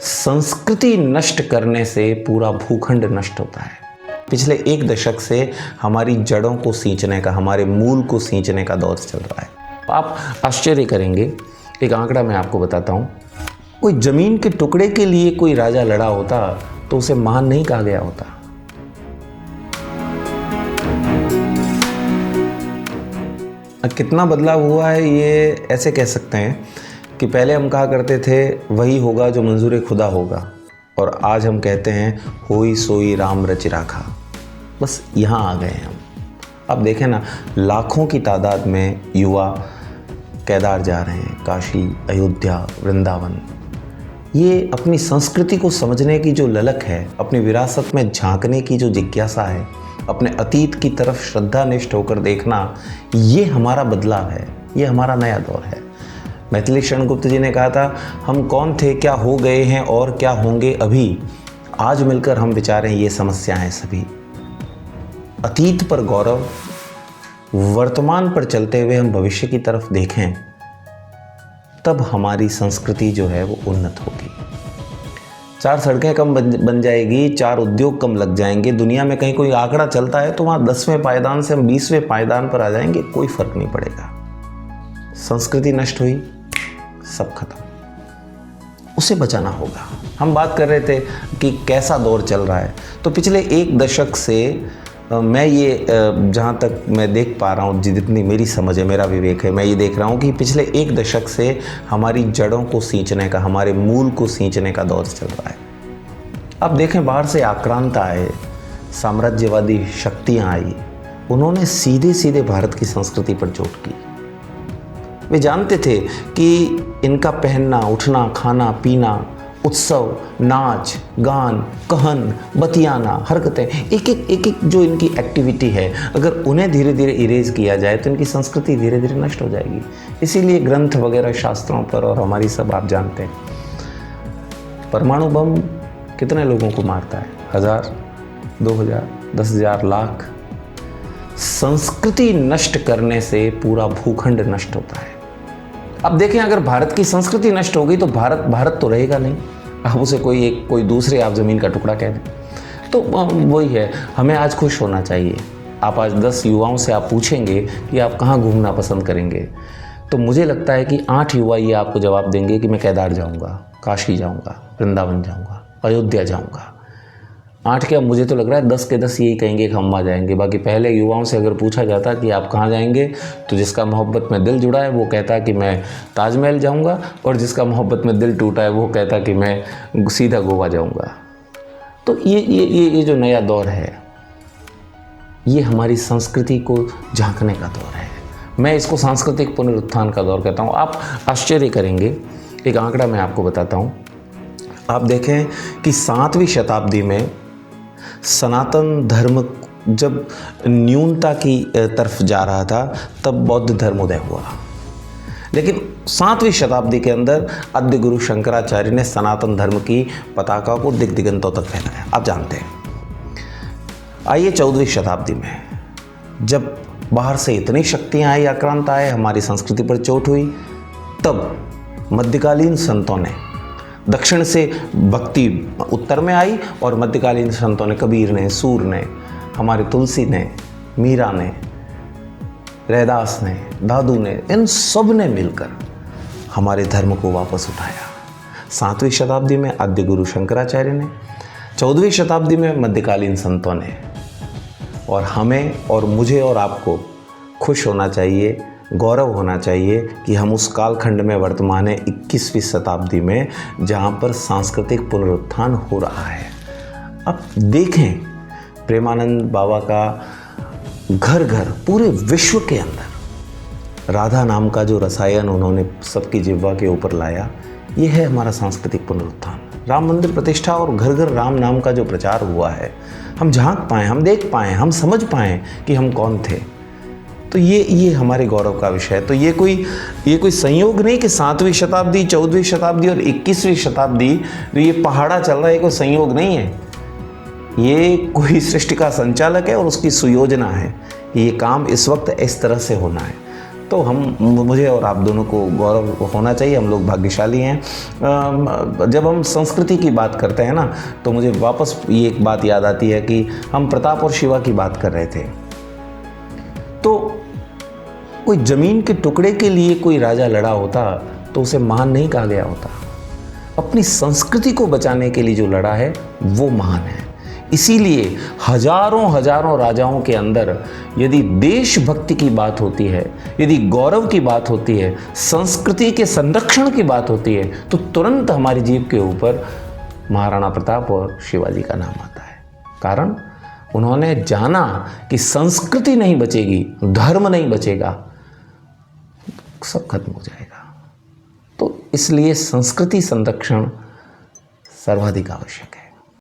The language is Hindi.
संस्कृति नष्ट करने से पूरा भूखंड नष्ट होता है। पिछले एक दशक से हमारी जड़ों को सींचने का, हमारे मूल को सींचने का दौर चल रहा है। आप आश्चर्य करेंगे, एक आंकड़ा मैं आपको बताता हूँ। कोई जमीन के टुकड़े के लिए कोई राजा लड़ा होता तो उसे महान नहीं कहा गया होता। कितना बदलाव हुआ है ये ऐसे कह सकते हैं कि पहले हम कहा करते थे वही होगा जो मंजूर खुदा होगा, और आज हम कहते हैं होई सोई राम रच राखा। बस यहाँ आ गए हम। अब देखें ना, लाखों की तादाद में युवा केदार जा रहे हैं, काशी, अयोध्या, वृंदावन। ये अपनी संस्कृति को समझने की जो ललक है, अपनी विरासत में झांकने की जो जिज्ञासा है, अपने अतीत की तरफ श्रद्धानिष्ठ होकर देखना, ये हमारा बदलाव है, ये हमारा नया दौर है। मैथिली शरण गुप्त जी ने कहा था, हम कौन थे, क्या हो गए हैं और क्या होंगे अभी, आज मिलकर हम विचारें ये समस्याएं सभी। अतीत पर गौरव, वर्तमान पर चलते हुए हम भविष्य की तरफ देखें, तब हमारी संस्कृति जो है वो उन्नत होगी। 4 सड़कें कम बन जाएगी, 4 उद्योग कम लग जाएंगे। दुनिया में कहीं कोई आंकड़ा चलता है तो वहाँ 10वें पायदान से हम 20वें पायदान पर आ जाएंगे, कोई फर्क नहीं पड़ेगा। संस्कृति नष्ट हुई, सब खत्म। उसे बचाना होगा। हम बात कर रहे थे कि कैसा दौर चल रहा है, तो पिछले एक दशक से मैं ये जहाँ तक मैं देख पा रहा हूँ, जितनी मेरी समझ है, मेरा विवेक है, मैं ये देख रहा हूँ कि पिछले एक दशक से हमारी जड़ों को सींचने का, हमारे मूल को सींचने का दौर चल रहा है। अब देखें, बाहर से आक्रांत आए, साम्राज्यवादी शक्तियाँ आई, उन्होंने सीधे सीधे भारत की संस्कृति पर चोट की। वे जानते थे कि इनका पहनना, उठना, खाना, पीना, उत्सव, नाच, गान, कहन, बतियाना, हरकतें, एक एक जो इनकी एक्टिविटी है, अगर उन्हें धीरे धीरे इरेज किया जाए तो इनकी संस्कृति धीरे धीरे नष्ट हो जाएगी। इसीलिए ग्रंथ वगैरह शास्त्रों पर, और हमारी सब आप जानते हैं, परमाणु बम कितने लोगों को मारता है, 1000, 2000, 10,000, लाख। संस्कृति नष्ट करने से पूरा भूखंड नष्ट होता है। अब देखें, अगर भारत की संस्कृति नष्ट हो गई तो भारत तो रहेगा नहीं। आप उसे कोई दूसरे आप ज़मीन का टुकड़ा कह दें, तो वही है। हमें आज खुश होना चाहिए। आप आज 10 युवाओं से आप पूछेंगे कि आप कहाँ घूमना पसंद करेंगे, तो मुझे लगता है कि 8 युवा ये आपको जवाब देंगे कि मैं केदार जाऊँगा, काशी जाऊँगा, वृंदावन जाऊँगा, अयोध्या जाऊँगा। 8 के, अब मुझे तो लग रहा है 10 के 10 यही कहेंगे कि हम वहाँ जाएंगे। बाकी पहले युवाओं से अगर पूछा जाता कि आप कहाँ जाएंगे, तो जिसका मोहब्बत में दिल जुड़ा है वो कहता कि मैं ताजमहल जाऊँगा, और जिसका मोहब्बत में दिल टूटा है वो कहता कि मैं सीधा गोवा जाऊँगा। तो ये जो नया दौर है, ये हमारी संस्कृति को झांकने का दौर है। मैं इसको सांस्कृतिक पुनरुत्थान का दौर कहता हूँ। आप आश्चर्य करेंगे, एक आंकड़ा मैं आपको बताता हूँ। आप देखें कि 7वीं शताब्दी में सनातन धर्म जब न्यूनता की तरफ जा रहा था, तब बौद्ध धर्म उदय हुआ। लेकिन 7वीं शताब्दी के अंदर आद्य गुरु शंकराचार्य ने सनातन धर्म की पताका को दिग दिगंतों तक फैलाया। आप जानते हैं। आइए 14वीं शताब्दी में, जब बाहर से इतनी शक्तियाँ आई, आक्रांत आए, हमारी संस्कृति पर चोट हुई, तब मध्यकालीन संतों ने, दक्षिण से भक्ति उत्तर में आई, और मध्यकालीन संतों ने, कबीर ने, सूर ने, हमारे तुलसी ने, मीरा ने, रैदास ने, दादू ने, इन सब ने मिलकर हमारे धर्म को वापस उठाया। 7वीं शताब्दी में आद्य गुरु शंकराचार्य ने, 14वीं शताब्दी में मध्यकालीन संतों ने। और हमें और मुझे और आपको खुश होना चाहिए, गौरव होना चाहिए कि हम उस कालखंड में वर्तमान 21वीं शताब्दी में, जहाँ पर सांस्कृतिक पुनरुत्थान हो रहा है। अब देखें, प्रेमानंद बाबा का घर घर पूरे विश्व के अंदर राधा नाम का जो रसायन उन्होंने सबकी जिह्वा के ऊपर लाया, ये है हमारा सांस्कृतिक पुनरुत्थान। राम मंदिर प्रतिष्ठा और घर घर राम नाम का जो प्रचार हुआ है, हम झांक पाएँ, हम देख पाएँ, हम समझ पाएँ कि हम कौन थे, तो ये हमारे गौरव का विषय है। तो ये कोई संयोग नहीं कि 7वीं शताब्दी, 14वीं शताब्दी और 21वीं शताब्दी ये पहाड़ा चल रहा है, कोई संयोग नहीं है। ये कोई सृष्टि का संचालक है और उसकी सुयोजना है कि ये काम इस वक्त इस तरह से होना है। तो मुझे और आप दोनों को गौरव होना चाहिए, हम लोग भाग्यशाली हैं। जब हम संस्कृति की बात करते हैं ना, तो मुझे वापस ये एक बात याद आती है कि हम प्रताप और शिवा की बात कर रहे थे। तो कोई ज़मीन के टुकड़े के लिए कोई राजा लड़ा होता तो उसे महान नहीं कहा गया होता। अपनी संस्कृति को बचाने के लिए जो लड़ा है वो महान है। इसीलिए हजारों हजारों राजाओं के अंदर यदि देशभक्ति की बात होती है, यदि गौरव की बात होती है, संस्कृति के संरक्षण की बात होती है, तो तुरंत हमारी जीभ के ऊपर महाराणा प्रताप और शिवाजी का नाम आता है। कारण उन्होंने जाना कि संस्कृति नहीं बचेगी, धर्म नहीं बचेगा, सब खत्म हो जाएगा। तो इसलिए संस्कृति संरक्षण सर्वाधिक आवश्यक है।